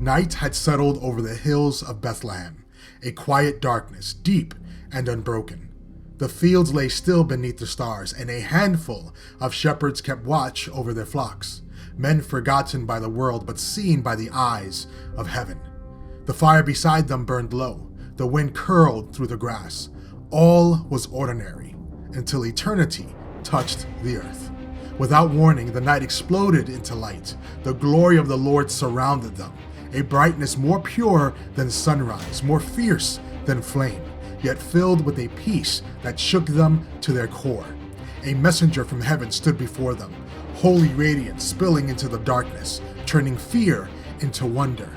Night had settled over the hills of Bethlehem, a quiet darkness, deep and unbroken. The fields lay still beneath the stars, and a handful of shepherds kept watch over their flocks, men forgotten by the world but seen by the eyes of heaven. The fire beside them burned low, the wind curled through the grass. All was ordinary, until eternity touched the earth. Without warning, the night exploded into light. The glory of the Lord surrounded them, a brightness more pure than sunrise, more fierce than flame, yet filled with a peace that shook them to their core. A messenger from heaven stood before them, holy radiance spilling into the darkness, turning fear into wonder.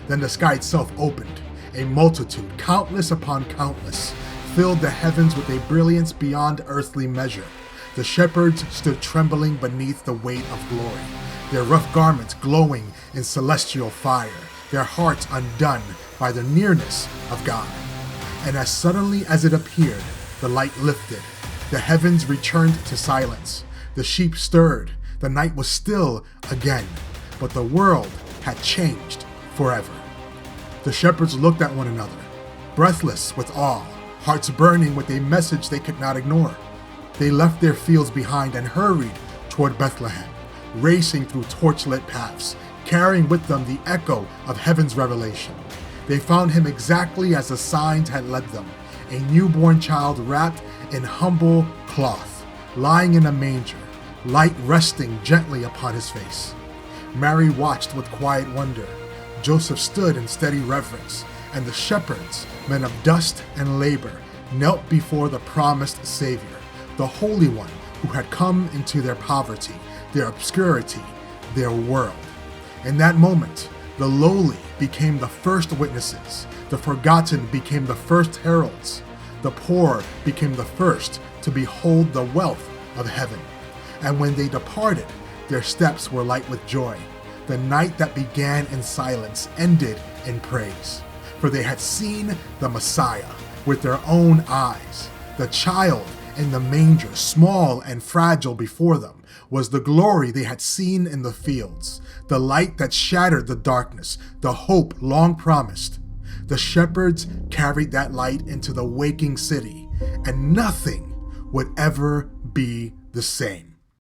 Then the sky itself opened. A multitude, countless upon countless, filled the heavens with a brilliance beyond earthly measure. The shepherds stood trembling beneath the weight of glory, their rough garments glowing in celestial fire, their hearts undone by the nearness of God. And as suddenly as it appeared, the light lifted. The heavens returned to silence. The sheep stirred. The night was still again. But the world had changed forever. The shepherds looked at one another, breathless with awe, hearts burning with a message they could not ignore. They left their fields behind and hurried toward Bethlehem, racing through torchlit paths, carrying with them the echo of heaven's revelation. They found him exactly as the signs had led them, a newborn child wrapped in humble cloth, lying in a manger, light resting gently upon his face. Mary watched with quiet wonder. Joseph stood in steady reverence, and the shepherds, men of dust and labor, knelt before the promised Savior, the Holy One who had come into their poverty, their obscurity, their world. In that moment, the lowly became the first witnesses, the forgotten became the first heralds, the poor became the first to behold the wealth of heaven. And when they departed, their steps were light with joy. The night that began in silence ended in praise, for they had seen the Messiah with their own eyes. The child in the manger, small and fragile before them, was the glory they had seen in the fields, the light that shattered the darkness, the hope long promised. The shepherds carried that light into the waking city, and nothing would ever be the same.